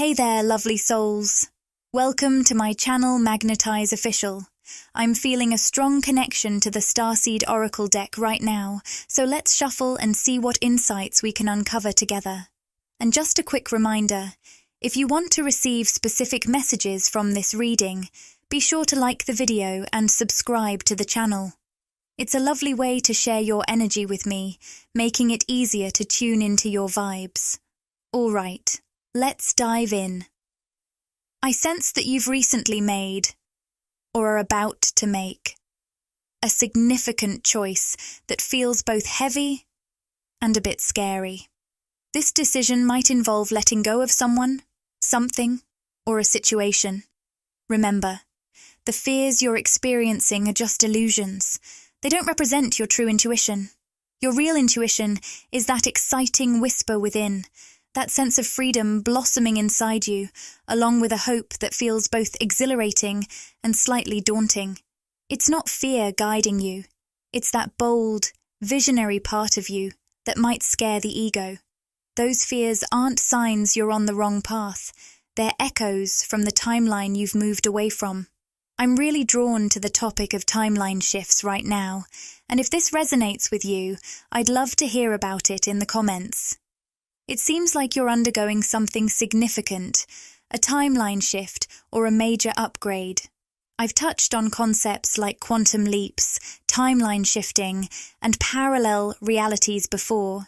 Hey there, lovely souls. Welcome to my channel Magnetize Official. I'm feeling a strong connection to the Starseed Oracle deck right now, so let's shuffle and see what insights we can uncover together. And just a quick reminder, if you want to receive specific messages from this reading, be sure to like the video and subscribe to the channel. It's a lovely way to share your energy with me, making it easier to tune into your vibes. All right, let's dive in. I sense that you've recently made, or are about to make, a significant choice that feels both heavy and a bit scary. This decision might involve letting go of someone, something, or a situation. Remember, the fears you're experiencing are just illusions. They don't represent your true intuition. Your real intuition is that exciting whisper within, that sense of freedom blossoming inside you, along with a hope that feels both exhilarating and slightly daunting. It's not fear guiding you. It's that bold, visionary part of you that might scare the ego. Those fears aren't signs you're on the wrong path. They're echoes from the timeline you've moved away from. I'm really drawn to the topic of timeline shifts right now, and if this resonates with you, I'd love to hear about it in the comments. It seems like you're undergoing something significant, a timeline shift or a major upgrade. I've touched on concepts like quantum leaps, timeline shifting, and parallel realities before.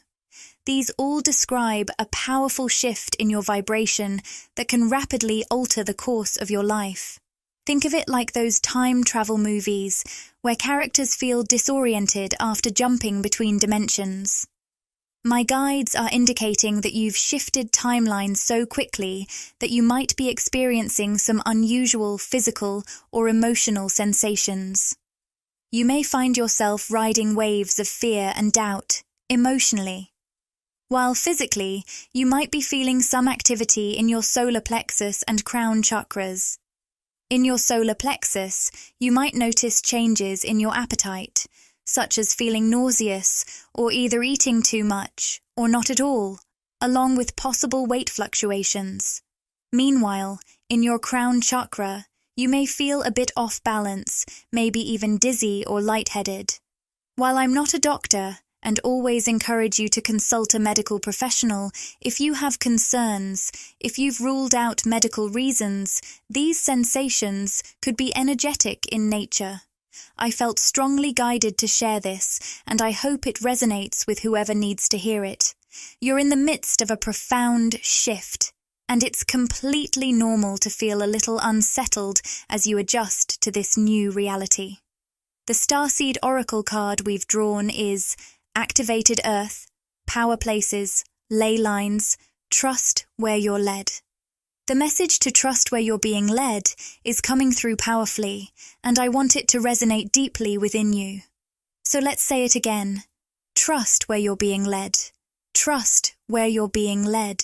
These all describe a powerful shift in your vibration that can rapidly alter the course of your life. Think of it like those time travel movies where characters feel disoriented after jumping between dimensions. My guides are indicating that you've shifted timelines so quickly that you might be experiencing some unusual physical or emotional sensations. You may find yourself riding waves of fear and doubt, emotionally. While physically, you might be feeling some activity in your solar plexus and crown chakras. In your solar plexus, you might notice changes in your appetite, such as feeling nauseous or either eating too much or not at all, along with possible weight fluctuations. Meanwhile, in your crown chakra, you may feel a bit off balance, maybe even dizzy or lightheaded. While I'm not a doctor, and always encourage you to consult a medical professional if you have concerns, if you've ruled out medical reasons, these sensations could be energetic in nature. I felt strongly guided to share this, and I hope it resonates with whoever needs to hear it. You're in the midst of a profound shift, and it's completely normal to feel a little unsettled as you adjust to this new reality. The Starseed Oracle card we've drawn is Activated Earth, Power Places, Ley Lines, Trust where you're led. The message to trust where you're being led is coming through powerfully, and I want it to resonate deeply within you. So let's say it again. Trust where you're being led. Trust where you're being led.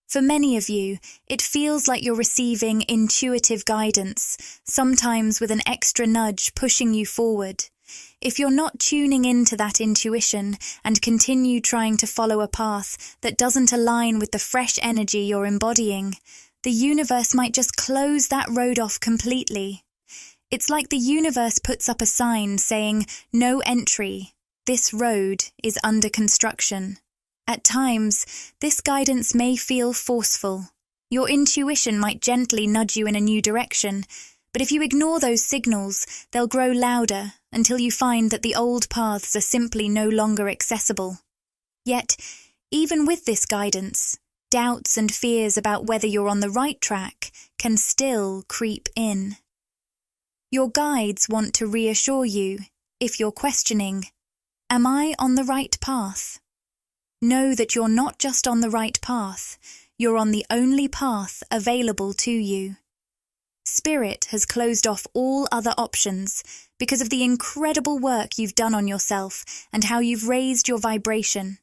For many of you, it feels like you're receiving intuitive guidance, sometimes with an extra nudge pushing you forward. If you're not tuning into that intuition and continue trying to follow a path that doesn't align with the fresh energy you're embodying, the universe might just close that road off completely. It's like the universe puts up a sign saying, "No entry. This road is under construction." At times, this guidance may feel forceful. Your intuition might gently nudge you in a new direction, but if you ignore those signals, they'll grow louder until you find that the old paths are simply no longer accessible. Yet, even with this guidance, doubts and fears about whether you're on the right track can still creep in. Your guides want to reassure you, if you're questioning, "Am I on the right path?" Know that you're not just on the right path, you're on the only path available to you. Spirit has closed off all other options because of the incredible work you've done on yourself and how you've raised your vibration.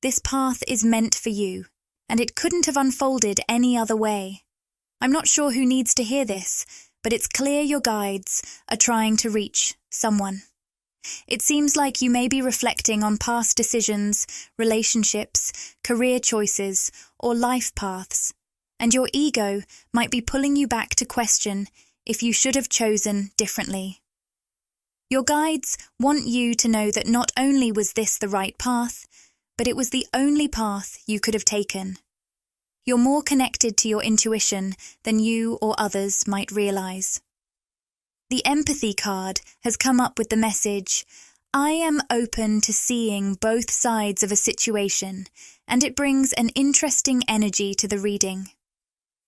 This path is meant for you, and it couldn't have unfolded any other way. I'm not sure who needs to hear this, but it's clear your guides are trying to reach someone. It seems like you may be reflecting on past decisions, relationships, career choices, or life paths. and your ego might be pulling you back to question if you should have chosen differently. Your guides want you to know that not only was this the right path, but it was the only path you could have taken. You're more connected to your intuition than you or others might realize. The empathy card has come up with the message, I am open to seeing both sides of a situation, and it brings an interesting energy to the reading.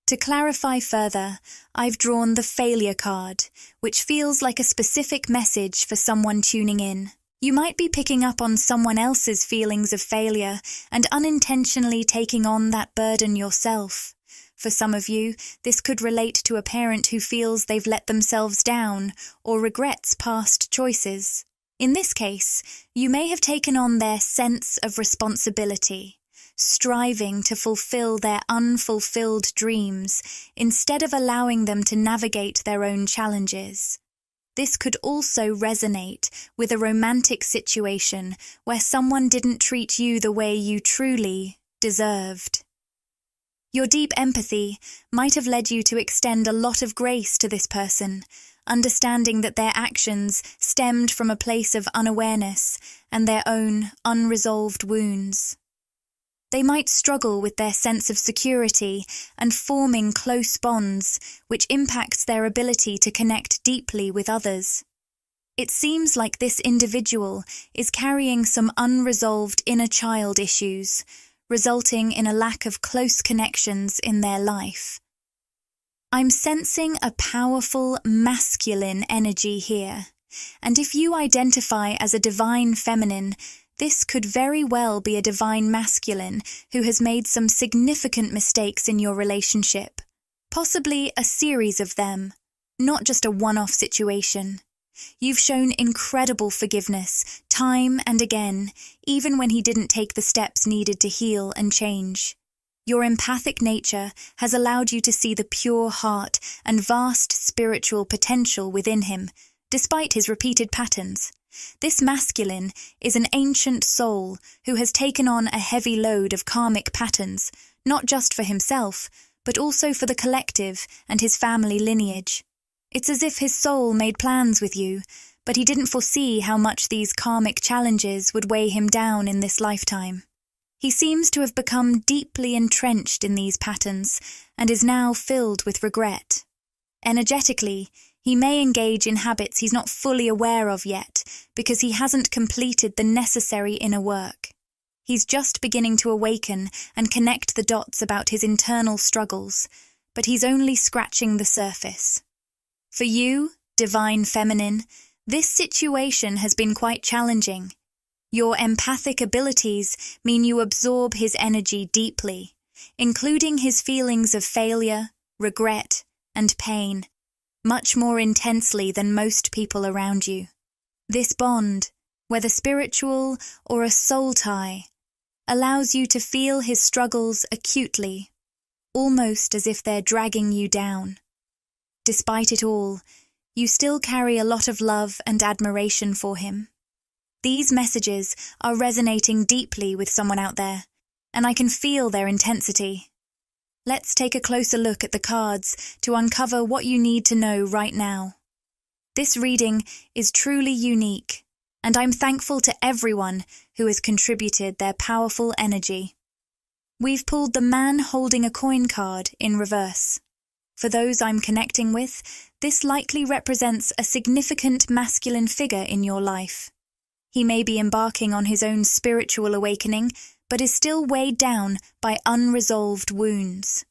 To clarify further, I've drawn the failure card, which feels like a specific message for someone tuning in. You might be picking up on someone else's feelings of failure and unintentionally taking on that burden yourself. For some of you, this could relate to a parent who feels they've let themselves down or regrets past choices. In this case, you may have taken on their sense of responsibility, striving to fulfill their unfulfilled dreams instead of allowing them to navigate their own challenges. This could also resonate with a romantic situation where someone didn't treat you the way you truly deserved. Your deep empathy might have led you to extend a lot of grace to this person, understanding that their actions stemmed from a place of unawareness and their own unresolved wounds. They might struggle with their sense of security and forming close bonds, which impacts their ability to connect deeply with others. It seems like this individual is carrying some unresolved inner child issues, resulting in a lack of close connections in their life. I'm sensing a powerful masculine energy here, and if you identify as a divine feminine, this could very well be a divine masculine who has made some significant mistakes in your relationship, possibly a series of them, not just a one-off situation. You've shown incredible forgiveness, time and again, even when he didn't take the steps needed to heal and change. Your empathic nature has allowed you to see the pure heart and vast spiritual potential within him, despite his repeated patterns. This masculine is an ancient soul who has taken on a heavy load of karmic patterns, not just for himself, but also for the collective and his family lineage. It's as if his soul made plans with you, but he didn't foresee how much these karmic challenges would weigh him down in this lifetime. He seems to have become deeply entrenched in these patterns and is now filled with regret. Energetically, he may engage in habits he's not fully aware of yet because he hasn't completed the necessary inner work. He's just beginning to awaken and connect the dots about his internal struggles, but he's only scratching the surface. For you, divine feminine, this situation has been quite challenging. Your empathic abilities mean you absorb his energy deeply, including his feelings of failure, regret, and pain, much more intensely than most people around you. This bond, whether spiritual or a soul tie, allows you to feel his struggles acutely, almost as if they're dragging you down. Despite it all, you still carry a lot of love and admiration for him. These messages are resonating deeply with someone out there, and I can feel their intensity. Let's take a closer look at the cards to uncover what you need to know right now. This reading is truly unique, and I'm thankful to everyone who has contributed their powerful energy. We've pulled the man holding a coin card in reverse. For those I'm connecting with, this likely represents a significant masculine figure in your life. He may be embarking on his own spiritual awakening, but is still weighed down by unresolved wounds.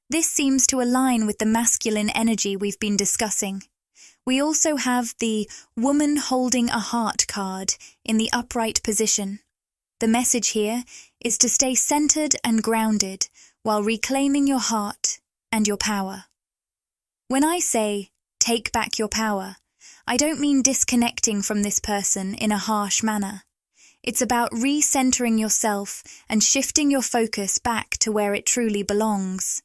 This seems to align with the masculine energy we've been discussing. We also have the woman holding a heart card in the upright position. The message here is to stay centered and grounded while reclaiming your heart and your power. When I say, take back your power, I don't mean disconnecting from this person in a harsh manner. It's about recentering yourself and shifting your focus back to where it truly belongs.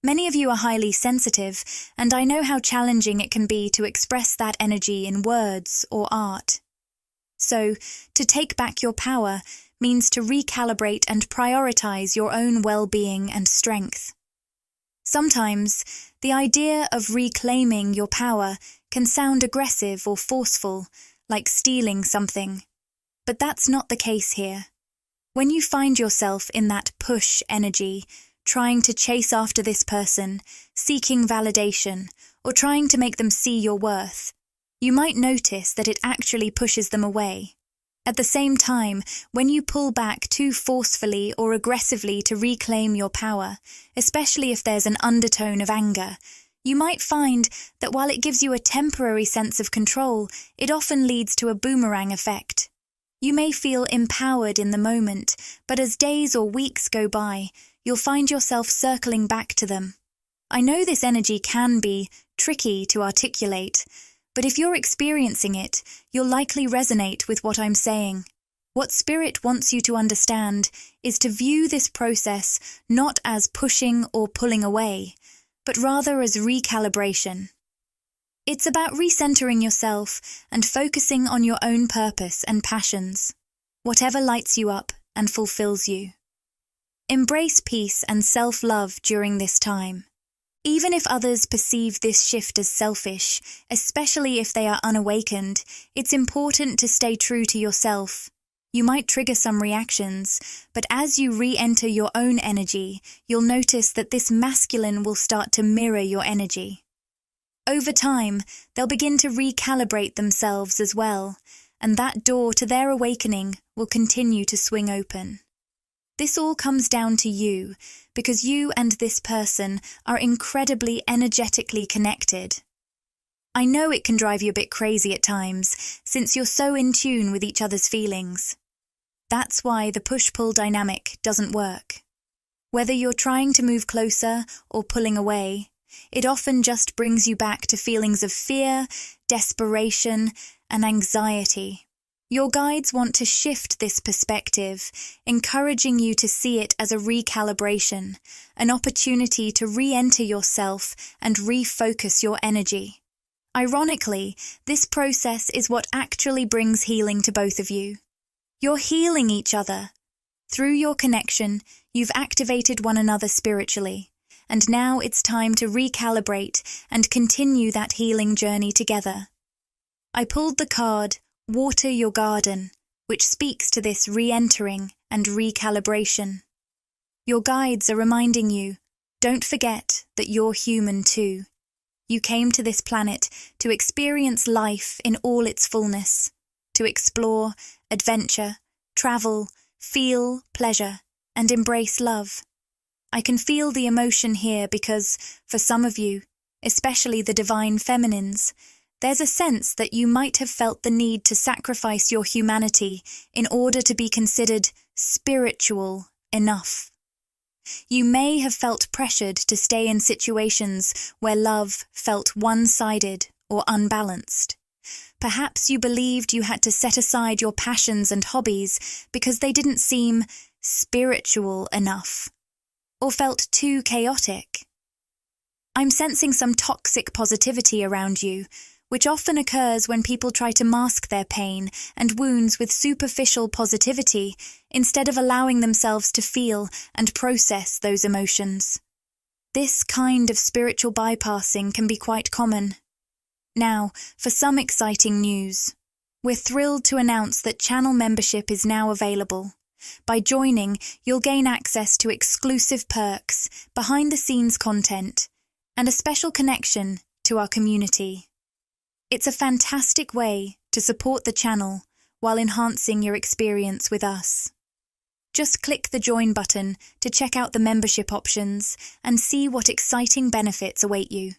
Many of you are highly sensitive, and I know how challenging it can be to express that energy in words or art. So, to take back your power means to recalibrate and prioritize your own well-being and strength. Sometimes, the idea of reclaiming your power can sound aggressive or forceful, like stealing something. But that's not the case here. When you find yourself in that push energy, trying to chase after this person, seeking validation, or trying to make them see your worth, you might notice that it actually pushes them away. At the same time, when you pull back too forcefully or aggressively to reclaim your power, especially if there's an undertone of anger, you might find that while it gives you a temporary sense of control, it often leads to a boomerang effect. You may feel empowered in the moment, but as days or weeks go by, you'll find yourself circling back to them. I know this energy can be tricky to articulate, but if you're experiencing it, you'll likely resonate with what I'm saying. What Spirit wants you to understand is to view this process not as pushing or pulling away, but rather as recalibration. It's about recentering yourself and focusing on your own purpose and passions, whatever lights you up and fulfills you. Embrace peace and self-love during this time. Even if others perceive this shift as selfish, especially if they are unawakened, it's important to stay true to yourself. You might trigger some reactions, but as you re-enter your own energy, you'll notice that this masculine will start to mirror your energy. Over time, they'll begin to recalibrate themselves as well, and that door to their awakening will continue to swing open. This all comes down to you, because you and this person are incredibly energetically connected. I know it can drive you a bit crazy at times, since you're so in tune with each other's feelings. That's why the push-pull dynamic doesn't work. Whether you're trying to move closer or pulling away, it often just brings you back to feelings of fear, desperation, and anxiety. Your guides want to shift this perspective, encouraging you to see it as a recalibration, an opportunity to re-enter yourself and refocus your energy. Ironically, this process is what actually brings healing to both of you. You're healing each other. Through your connection, you've activated one another spiritually, and now it's time to recalibrate and continue that healing journey together. I pulled the card, Water Your Garden, which speaks to this re-entering and recalibration. Your guides are reminding you, don't forget that you're human too. You came to this planet to experience life in all its fullness, to explore, adventure, travel, feel pleasure, and embrace love. I can feel the emotion here because, for some of you, especially the divine feminines, there's a sense that you might have felt the need to sacrifice your humanity in order to be considered spiritual enough. You may have felt pressured to stay in situations where love felt one-sided or unbalanced. Perhaps you believed you had to set aside your passions and hobbies because they didn't seem spiritual enough, or felt too chaotic. I'm sensing some toxic positivity around you, which often occurs when people try to mask their pain and wounds with superficial positivity instead of allowing themselves to feel and process those emotions. This kind of spiritual bypassing can be quite common. Now, for some exciting news. We're thrilled to announce that channel membership is now available. By joining, you'll gain access to exclusive perks, behind-the-scenes content, and a special connection to our community. It's a fantastic way to support the channel while enhancing your experience with us. Just click the Join button to check out the membership options and see what exciting benefits await you.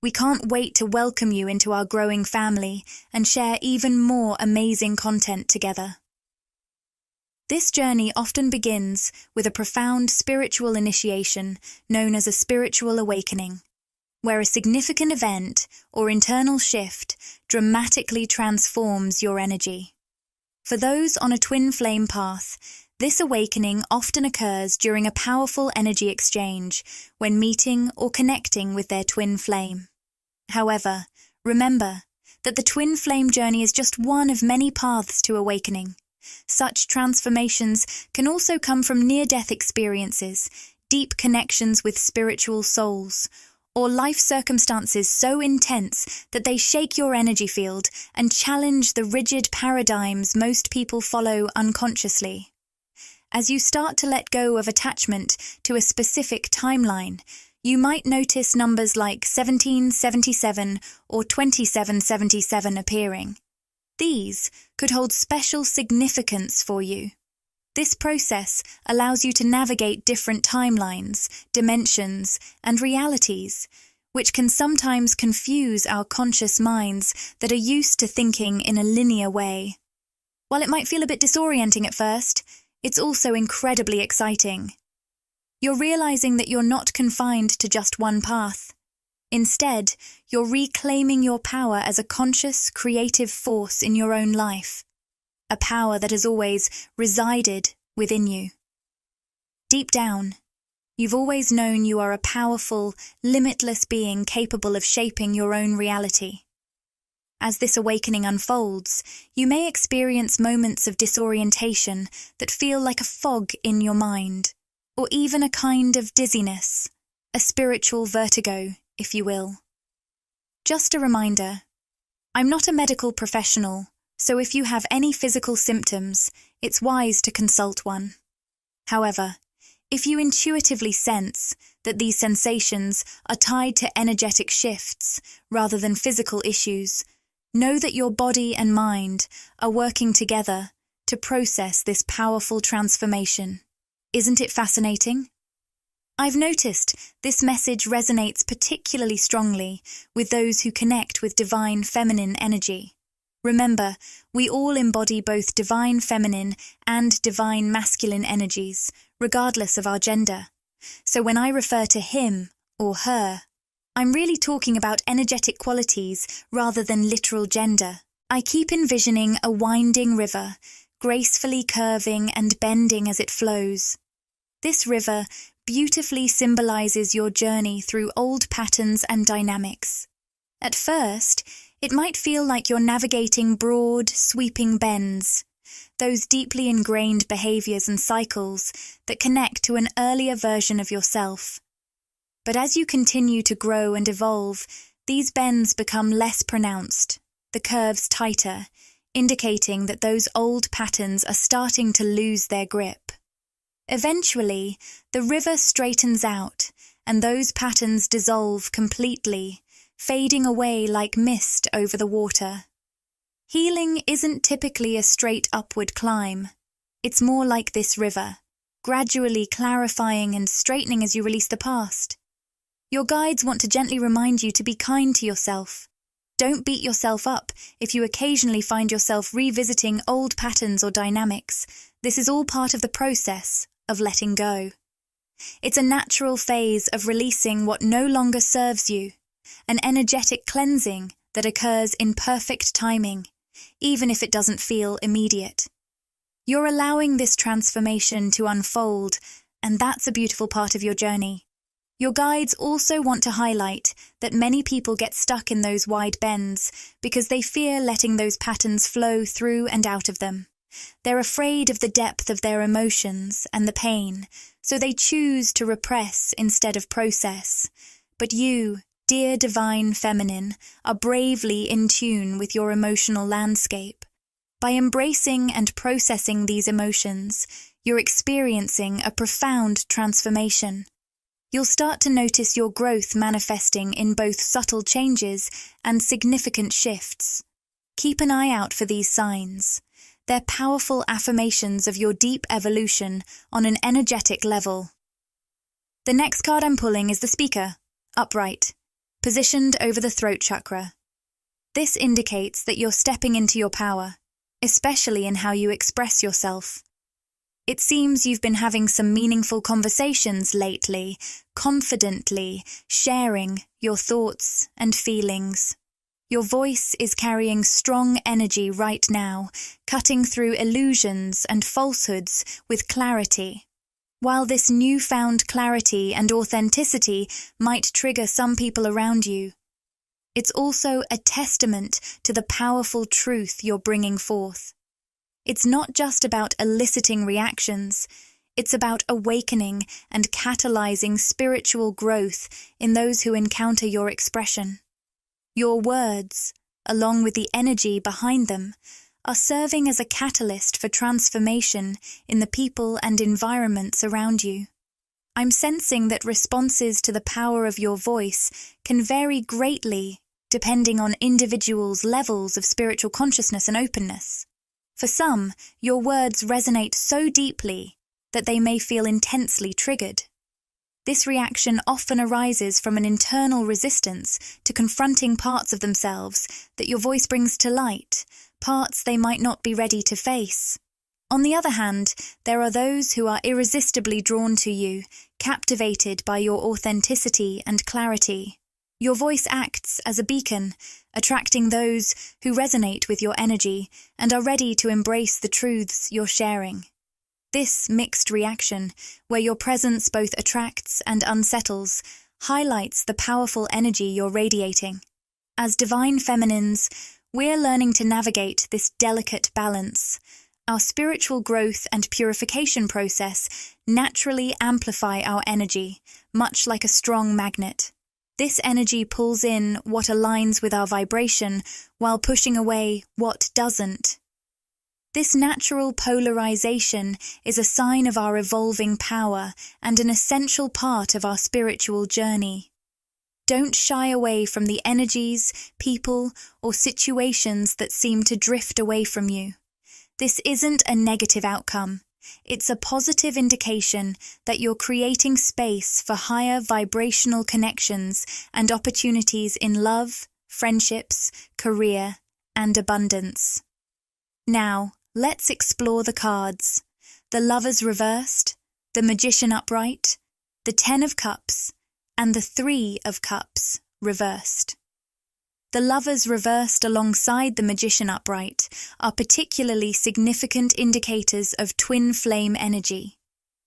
We can't wait to welcome you into our growing family and share even more amazing content together. This journey often begins with a profound spiritual initiation known as a spiritual awakening, where a significant event or internal shift dramatically transforms your energy. For those on a twin flame path, this awakening often occurs during a powerful energy exchange when meeting or connecting with their twin flame. However, remember that the twin flame journey is just one of many paths to awakening. Such transformations can also come from near-death experiences, deep connections with spiritual souls, or life circumstances so intense that they shake your energy field and challenge the rigid paradigms most people follow unconsciously. As you start to let go of attachment to a specific timeline, you might notice numbers like 1777 or 2777 appearing. These could hold special significance for you. This process allows you to navigate different timelines, dimensions, and realities, which can sometimes confuse our conscious minds that are used to thinking in a linear way. While it might feel a bit disorienting at first, it's also incredibly exciting. You're realizing that you're not confined to just one path. Instead, you're reclaiming your power as a conscious, creative force in your own life, a power that has always resided within you. Deep down, you've always known you are a powerful, limitless being capable of shaping your own reality. As this awakening unfolds, you may experience moments of disorientation that feel like a fog in your mind, or even a kind of dizziness, a spiritual vertigo, if you will. Just a reminder, I'm not a medical professional, so if you have any physical symptoms, it's wise to consult one. However, if you intuitively sense that these sensations are tied to energetic shifts rather than physical issues, know that your body and mind are working together to process this powerful transformation. Isn't it fascinating? I've noticed this message resonates particularly strongly with those who connect with divine feminine energy. Remember, we all embody both divine feminine and divine masculine energies, regardless of our gender. So when I refer to him or her, I'm really talking about energetic qualities rather than literal gender. I keep envisioning a winding river, gracefully curving and bending as it flows. This river beautifully symbolizes your journey through old patterns and dynamics. At first, it might feel like you're navigating broad, sweeping bends, those deeply ingrained behaviors and cycles that connect to an earlier version of yourself. But as you continue to grow and evolve, these bends become less pronounced, the curves tighter, indicating that those old patterns are starting to lose their grip. Eventually, the river straightens out, and those patterns dissolve completely, fading away like mist over the water. Healing isn't typically a straight upward climb. It's more like this river, gradually clarifying and straightening as you release the past. Your guides want to gently remind you to be kind to yourself. Don't beat yourself up if you occasionally find yourself revisiting old patterns or dynamics. This is all part of the process of letting go. It's a natural phase of releasing what no longer serves you, an energetic cleansing that occurs in perfect timing, even if it doesn't feel immediate. You're allowing this transformation to unfold, and that's a beautiful part of your journey. Your guides also want to highlight that many people get stuck in those wide bends because they fear letting those patterns flow through and out of them. They're afraid of the depth of their emotions and the pain, so they choose to repress instead of process. But you, dear divine feminine, are bravely in tune with your emotional landscape. By embracing and processing these emotions, you're experiencing a profound transformation. You'll start to notice your growth manifesting in both subtle changes and significant shifts. Keep an eye out for these signs. They're powerful affirmations of your deep evolution on an energetic level. The next card I'm pulling is the Speaker, upright, positioned over the throat chakra. This indicates that you're stepping into your power, especially in how you express yourself. It seems you've been having some meaningful conversations lately, confidently sharing your thoughts and feelings. Your voice is carrying strong energy right now, cutting through illusions and falsehoods with clarity. While this newfound clarity and authenticity might trigger some people around you, it's also a testament to the powerful truth you're bringing forth. It's not just about eliciting reactions, It's about awakening and catalyzing spiritual growth in those who encounter your expression. Your words, along with the energy behind them, are serving as a catalyst for transformation in the people and environments around you. I'm sensing that responses to the power of your voice can vary greatly depending on individuals' levels of spiritual consciousness and openness. For some, your words resonate so deeply that they may feel intensely triggered. This reaction often arises from an internal resistance to confronting parts of themselves that your voice brings to light, parts they might not be ready to face. On the other hand, there are those who are irresistibly drawn to you, captivated by your authenticity and clarity. Your voice acts as a beacon, attracting those who resonate with your energy and are ready to embrace the truths you're sharing. This mixed reaction, where your presence both attracts and unsettles, highlights the powerful energy you're radiating. As divine feminines, we're learning to navigate this delicate balance. Our spiritual growth and purification process naturally amplify our energy, much like a strong magnet. This energy pulls in what aligns with our vibration while pushing away what doesn't. This natural polarization is a sign of our evolving power and an essential part of our spiritual journey. Don't shy away from the energies, people, or situations that seem to drift away from you. This isn't a negative outcome. It's a positive indication that you're creating space for higher vibrational connections and opportunities in love, friendships, career, and abundance. Now, let's explore the cards. The Lovers reversed, the Magician upright, the Ten of Cups, and the Three of Cups reversed. The Lovers reversed alongside the Magician upright are particularly significant indicators of twin flame energy.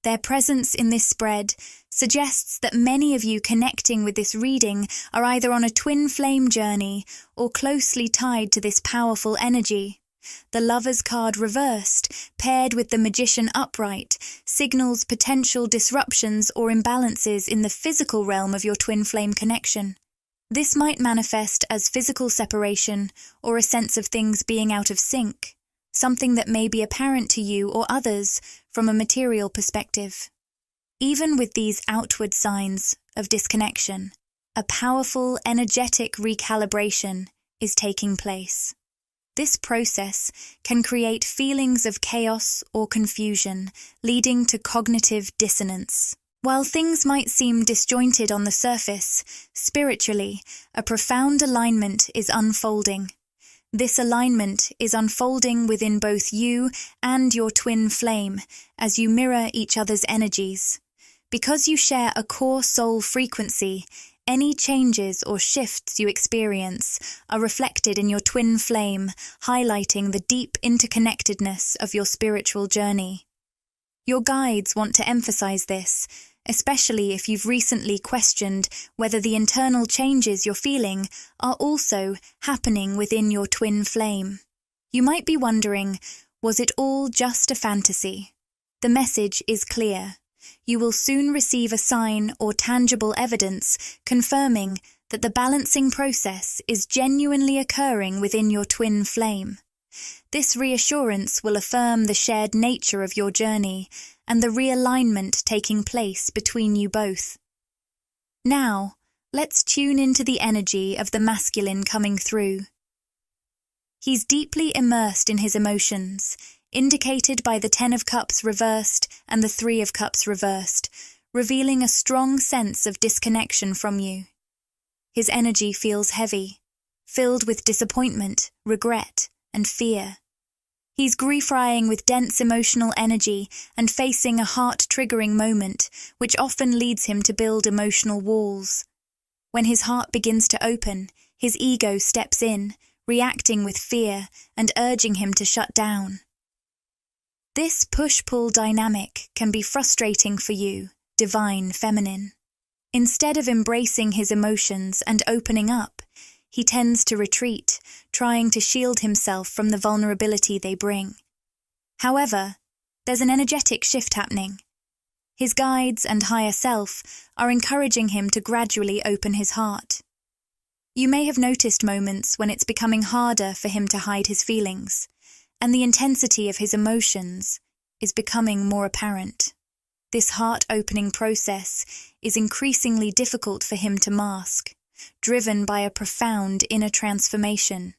Their presence in this spread suggests that many of you connecting with this reading are either on a twin flame journey or closely tied to this powerful energy. The Lovers card reversed, paired with the Magician upright, signals potential disruptions or imbalances in the physical realm of your twin flame connection. This might manifest as physical separation or a sense of things being out of sync, something that may be apparent to you or others from a material perspective. Even with these outward signs of disconnection, a powerful, energetic recalibration is taking place. This process can create feelings of chaos or confusion, leading to cognitive dissonance. While things might seem disjointed on the surface, spiritually, a profound alignment is unfolding. This alignment is unfolding within both you and your twin flame as you mirror each other's energies. Because you share a core soul frequency, any changes or shifts you experience are reflected in your twin flame, highlighting the deep interconnectedness of your spiritual journey. Your guides want to emphasize this, especially if you've recently questioned whether the internal changes you're feeling are also happening within your twin flame. You might be wondering, was it all just a fantasy? The message is clear. You will soon receive a sign or tangible evidence confirming that the balancing process is genuinely occurring within your twin flame. This reassurance will affirm the shared nature of your journey and the realignment taking place between you both. Now, let's tune into the energy of the masculine coming through. He's deeply immersed in his emotions, indicated by the Ten of Cups reversed and the Three of Cups reversed, revealing a strong sense of disconnection from you. His energy feels heavy, filled with disappointment, regret, and fear. He's grief-rying with dense emotional energy and facing a heart-triggering moment, which often leads him to build emotional walls. When his heart begins to open, his ego steps in, reacting with fear and urging him to shut down. This push-pull dynamic can be frustrating for you, divine feminine. Instead of embracing his emotions and opening up, he tends to retreat, trying to shield himself from the vulnerability they bring. However, there's an energetic shift happening. His guides and higher self are encouraging him to gradually open his heart. You may have noticed moments when it's becoming harder for him to hide his feelings, and the intensity of his emotions is becoming more apparent. This heart-opening process is increasingly difficult for him to mask, driven by a profound inner transformation.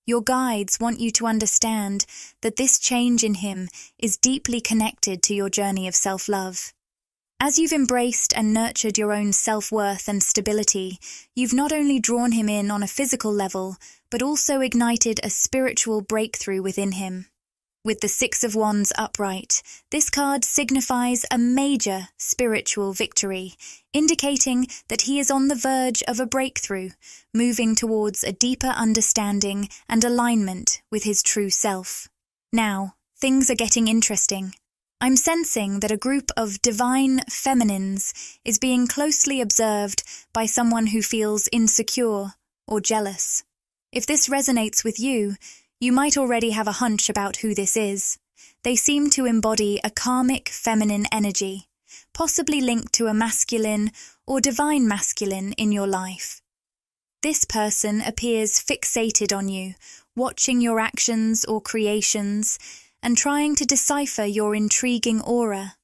Your guides want you to understand that this change in him is deeply connected to your journey of self-love. As you've embraced and nurtured your own self-worth and stability, you've not only drawn him in on a physical level, but also ignited a spiritual breakthrough within him. With the Six of Wands upright, this card signifies a major spiritual victory, indicating that he is on the verge of a breakthrough, moving towards a deeper understanding and alignment with his true self. Now, things are getting interesting. I'm sensing that a group of divine feminines is being closely observed by someone who feels insecure or jealous. If this resonates with you, you might already have a hunch about who this is. They seem to embody a karmic feminine energy, possibly linked to a masculine or divine masculine in your life. This person appears fixated on you, watching your actions or creations, and trying to decipher your intriguing aura.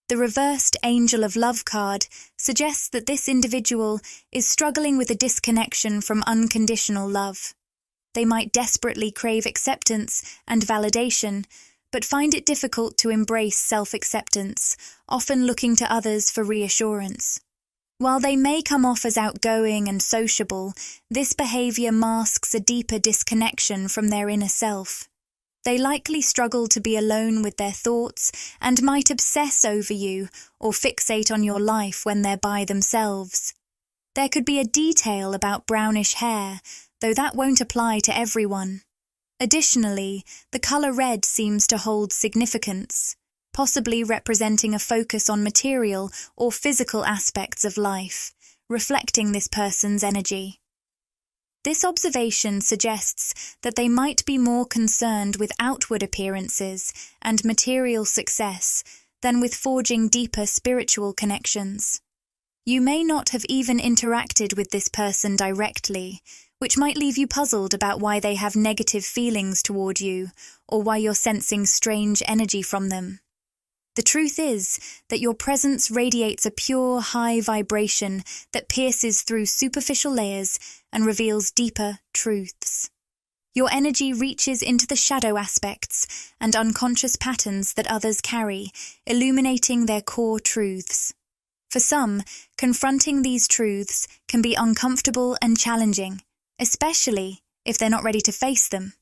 The reversed Angel of Love card suggests that this individual is struggling with a disconnection from unconditional love. They might desperately crave acceptance and validation, but find it difficult to embrace self-acceptance, often looking to others for reassurance. While they may come off as outgoing and sociable, this behavior masks a deeper disconnection from their inner self. They likely struggle to be alone with their thoughts and might obsess over you or fixate on your life when they're by themselves. There could be a detail about brownish hair, though that won't apply to everyone. Additionally, the color red seems to hold significance, possibly representing a focus on material or physical aspects of life, reflecting this person's energy. This observation suggests that they might be more concerned with outward appearances and material success than with forging deeper spiritual connections. You may not have even interacted with this person directly, which might leave you puzzled about why they have negative feelings toward you or why you're sensing strange energy from them. The truth is that your presence radiates a pure, high vibration that pierces through superficial layers and reveals deeper truths. Your energy reaches into the shadow aspects and unconscious patterns that others carry, illuminating their core truths. For some, confronting these truths can be uncomfortable and challenging, especially if they're not ready to face them.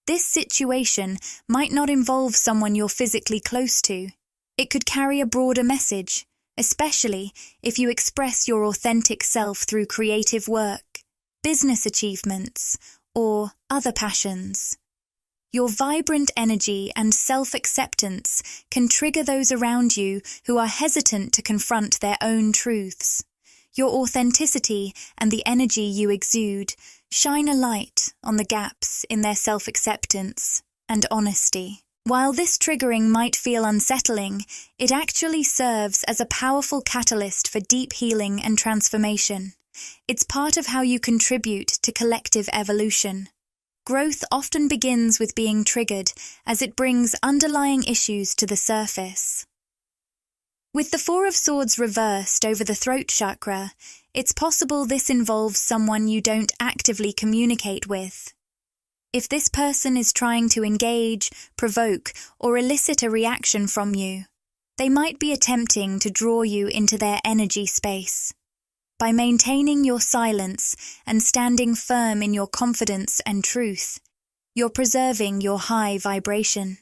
This situation might not involve someone you're physically close to. It could carry a broader message, especially if you express your authentic self through creative work, business achievements, or other passions. Your vibrant energy and self-acceptance can trigger those around you who are hesitant to confront their own truths. Your authenticity and the energy you exude shine a light on the gaps in their self-acceptance and honesty. While this triggering might feel unsettling, it actually serves as a powerful catalyst for deep healing and transformation. It's part of how you contribute to collective evolution. Growth often begins with being triggered, as it brings underlying issues to the surface. With the Four of Swords reversed over the throat chakra, it's possible this involves someone you don't actively communicate with. If this person is trying to engage, provoke, or elicit a reaction from you, they might be attempting to draw you into their energy space. By maintaining your silence and standing firm in your confidence and truth, you're preserving your high vibration.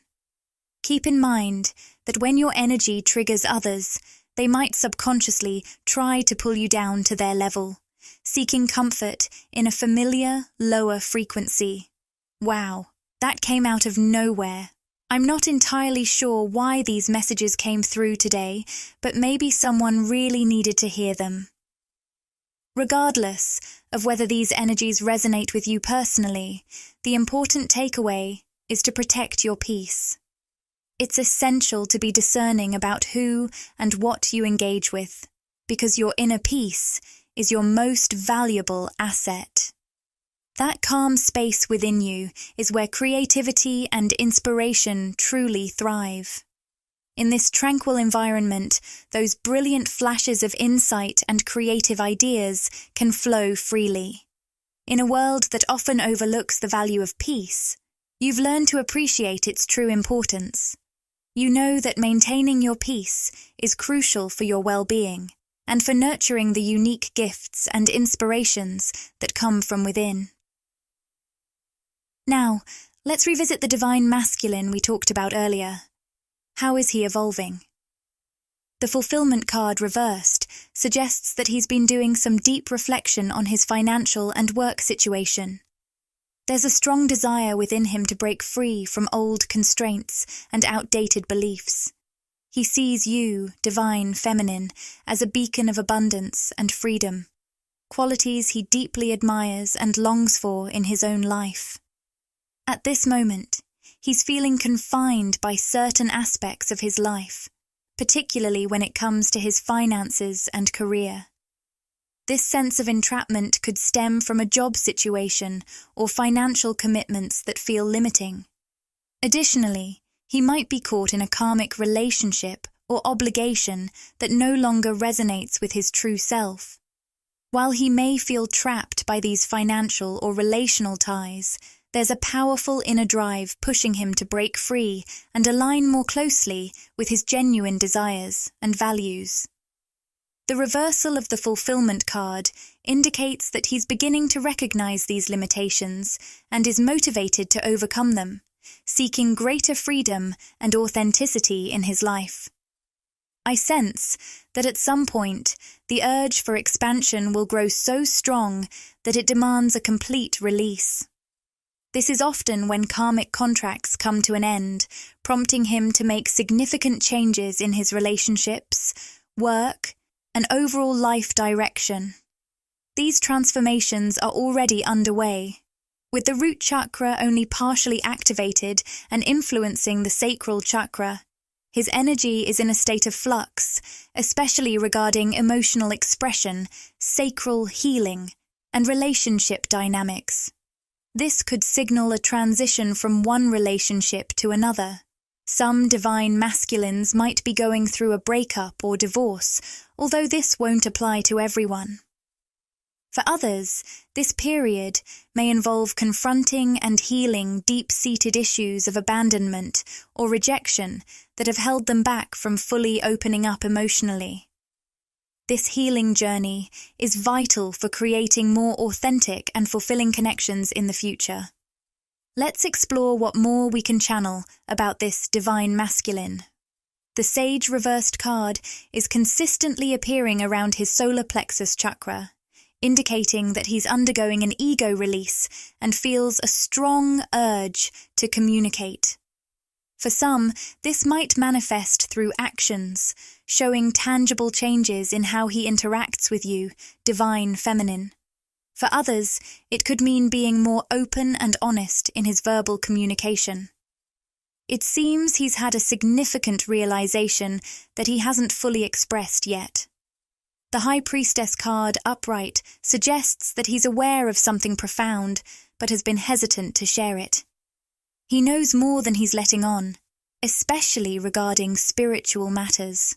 Keep in mind that when your energy triggers others, they might subconsciously try to pull you down to their level, seeking comfort in a familiar, lower frequency. Wow, that came out of nowhere. I'm not entirely sure why these messages came through today, but maybe someone really needed to hear them. Regardless of whether these energies resonate with you personally, the important takeaway is to protect your peace. It's essential to be discerning about who and what you engage with, because your inner peace is your most valuable asset. That calm space within you is where creativity and inspiration truly thrive. In this tranquil environment, those brilliant flashes of insight and creative ideas can flow freely. In a world that often overlooks the value of peace, you've learned to appreciate its true importance. You know that maintaining your peace is crucial for your well-being and for nurturing the unique gifts and inspirations that come from within. Now, let's revisit the divine masculine we talked about earlier. How is he evolving? The fulfillment card reversed suggests that he's been doing some deep reflection on his financial and work situation. There's a strong desire within him to break free from old constraints and outdated beliefs. He sees you, divine feminine, as a beacon of abundance and freedom, qualities he deeply admires and longs for in his own life. At this moment, he's feeling confined by certain aspects of his life, particularly when it comes to his finances and career. This sense of entrapment could stem from a job situation or financial commitments that feel limiting. Additionally, he might be caught in a karmic relationship or obligation that no longer resonates with his true self. While he may feel trapped by these financial or relational ties, there's a powerful inner drive pushing him to break free and align more closely with his genuine desires and values. The reversal of the fulfillment card indicates that he's beginning to recognize these limitations and is motivated to overcome them, seeking greater freedom and authenticity in his life. I sense that at some point, the urge for expansion will grow so strong that it demands a complete release. This is often when karmic contracts come to an end, prompting him to make significant changes in his relationships, work, and overall life direction. These transformations are already underway, with the root chakra only partially activated and influencing the sacral chakra. His energy is in a state of flux, especially regarding emotional expression, sacral healing, and relationship dynamics. This could signal a transition from one relationship to another. Some divine masculines might be going through a breakup or divorce, although this won't apply to everyone. For others, this period may involve confronting and healing deep-seated issues of abandonment or rejection that have held them back from fully opening up emotionally. This healing journey is vital for creating more authentic and fulfilling connections in the future. Let's explore what more we can channel about this divine masculine. The Sage reversed card is consistently appearing around his solar plexus chakra, indicating that he's undergoing an ego release and feels a strong urge to communicate. For some, this might manifest through actions, showing tangible changes in how he interacts with you, divine feminine. For others, it could mean being more open and honest in his verbal communication. It seems he's had a significant realization that he hasn't fully expressed yet. The High Priestess card upright suggests that he's aware of something profound, but has been hesitant to share it. He knows more than he's letting on, especially regarding spiritual matters.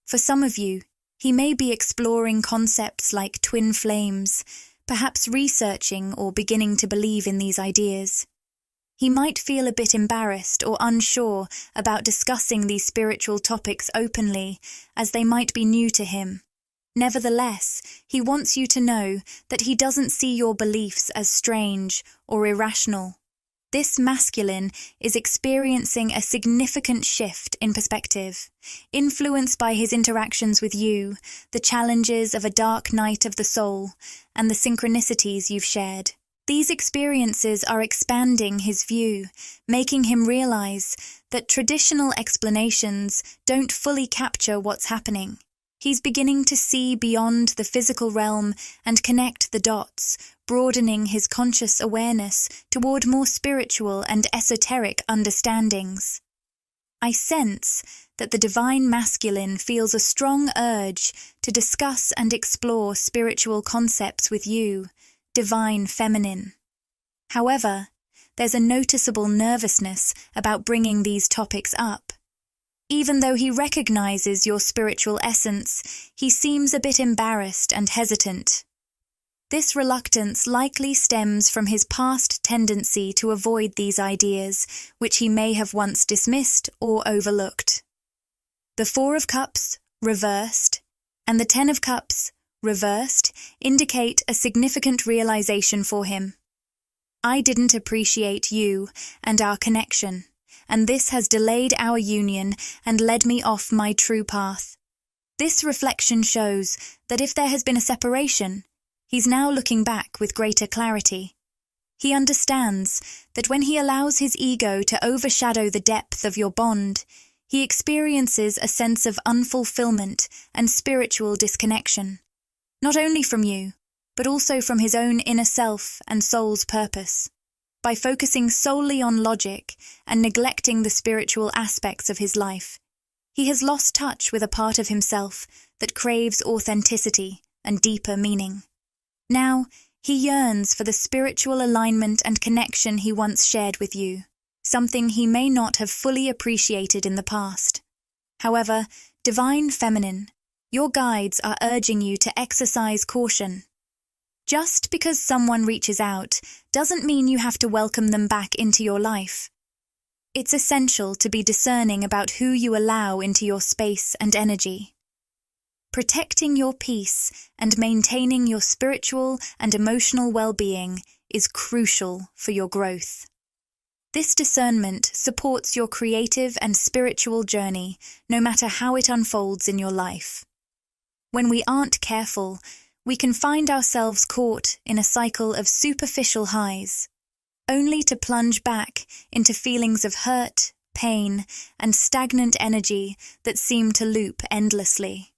For some of you, he may be exploring concepts like twin flames, perhaps researching or beginning to believe in these ideas. He might feel a bit embarrassed or unsure about discussing these spiritual topics openly, as they might be new to him. Nevertheless, he wants you to know that he doesn't see your beliefs as strange or irrational. This masculine is experiencing a significant shift in perspective, influenced by his interactions with you, the challenges of a dark night of the soul, and the synchronicities you've shared. These experiences are expanding his view, making him realize that traditional explanations don't fully capture what's happening. He's beginning to see beyond the physical realm and connect the dots, broadening his conscious awareness toward more spiritual and esoteric understandings. I sense that the divine masculine feels a strong urge to discuss and explore spiritual concepts with you, divine feminine. However, there's a noticeable nervousness about bringing these topics up. Even though he recognizes your spiritual essence, he seems a bit embarrassed and hesitant. This reluctance likely stems from his past tendency to avoid these ideas, which he may have once dismissed or overlooked. The Four of Cups, reversed, and the Ten of Cups, reversed, indicate a significant realization for him. I didn't appreciate you and our connection, and this has delayed our union and led me off my true path. This reflection shows that if there has been a separation, he's now looking back with greater clarity. He understands that when he allows his ego to overshadow the depth of your bond, he experiences a sense of unfulfillment and spiritual disconnection, not only from you, but also from his own inner self and soul's purpose. By focusing solely on logic and neglecting the spiritual aspects of his life, he has lost touch with a part of himself that craves authenticity and deeper meaning. Now, he yearns for the spiritual alignment and connection he once shared with you, something he may not have fully appreciated in the past. However, divine feminine, your guides are urging you to exercise caution. Just because someone reaches out doesn't mean you have to welcome them back into your life. It's essential to be discerning about who you allow into your space and energy. Protecting your peace and maintaining your spiritual and emotional well-being is crucial for your growth. This discernment supports your creative and spiritual journey, no matter how it unfolds in your life. When we aren't careful, we can find ourselves caught in a cycle of superficial highs, only to plunge back into feelings of hurt, pain, and stagnant energy that seem to loop endlessly.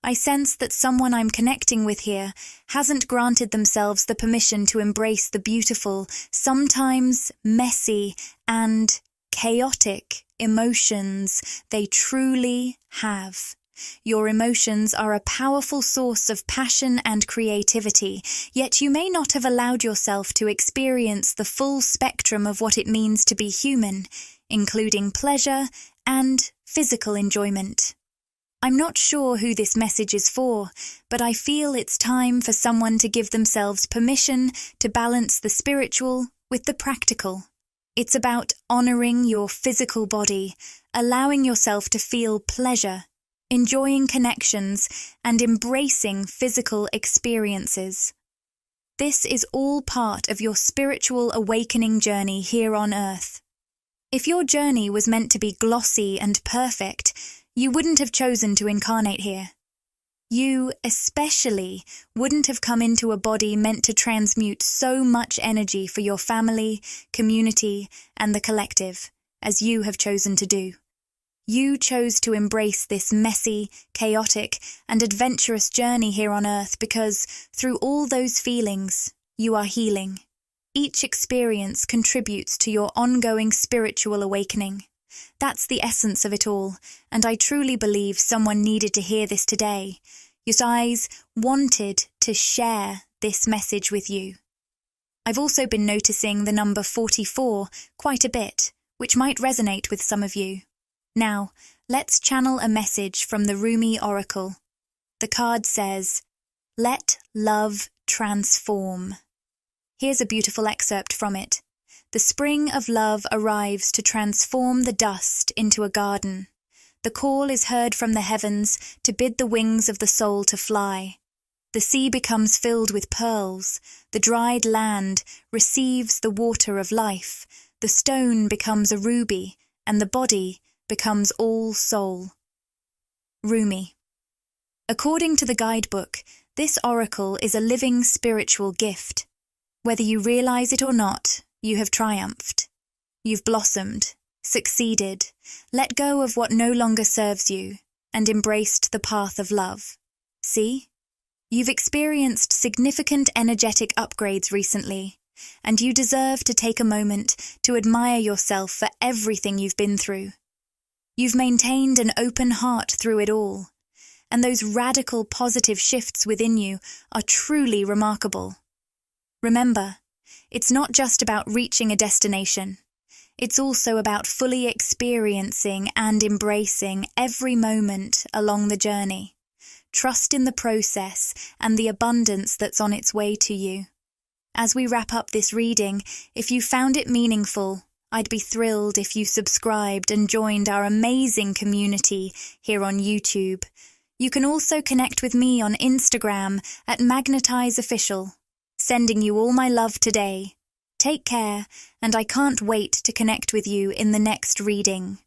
I sense that someone I'm connecting with here hasn't granted themselves the permission to embrace the beautiful, sometimes messy, and chaotic emotions they truly have. Your emotions are a powerful source of passion and creativity, yet you may not have allowed yourself to experience the full spectrum of what it means to be human, including pleasure and physical enjoyment. I'm not sure who this message is for, but I feel it's time for someone to give themselves permission to balance the spiritual with the practical. It's about honoring your physical body, allowing yourself to feel pleasure, enjoying connections, and embracing physical experiences. This is all part of your spiritual awakening journey here on Earth. If your journey was meant to be glossy and perfect, you wouldn't have chosen to incarnate here. You, especially, wouldn't have come into a body meant to transmute so much energy for your family, community, and the collective, as you have chosen to do. You chose to embrace this messy, chaotic, and adventurous journey here on Earth because, through all those feelings, you are healing. Each experience contributes to your ongoing spiritual awakening. That's the essence of it all, and I truly believe someone needed to hear this today. Your eyes wanted to share this message with you. I've also been noticing the number 44 quite a bit, which might resonate with some of you. Now, let's channel a message from the Rumi Oracle. The card says, "Let love transform." Here's a beautiful excerpt from it. The spring of love arrives to transform the dust into a garden. The call is heard from the heavens to bid the wings of the soul to fly. The sea becomes filled with pearls. The dried land receives the water of life. The stone becomes a ruby, and the body becomes all soul. Rumi. According to the guidebook, this oracle is a living spiritual gift. Whether you realize it or not, you have triumphed. You've blossomed, succeeded, let go of what no longer serves you, and embraced the path of love. See? You've experienced significant energetic upgrades recently, and you deserve to take a moment to admire yourself for everything you've been through. You've maintained an open heart through it all, and those radical positive shifts within you are truly remarkable. Remember, it's not just about reaching a destination. It's also about fully experiencing and embracing every moment along the journey. Trust in the process and the abundance that's on its way to you. As we wrap up this reading, if you found it meaningful, I'd be thrilled if you subscribed and joined our amazing community here on YouTube. You can also connect with me on Instagram at Magnetize Official. Sending you all my love today. Take care, and I can't wait to connect with you in the next reading.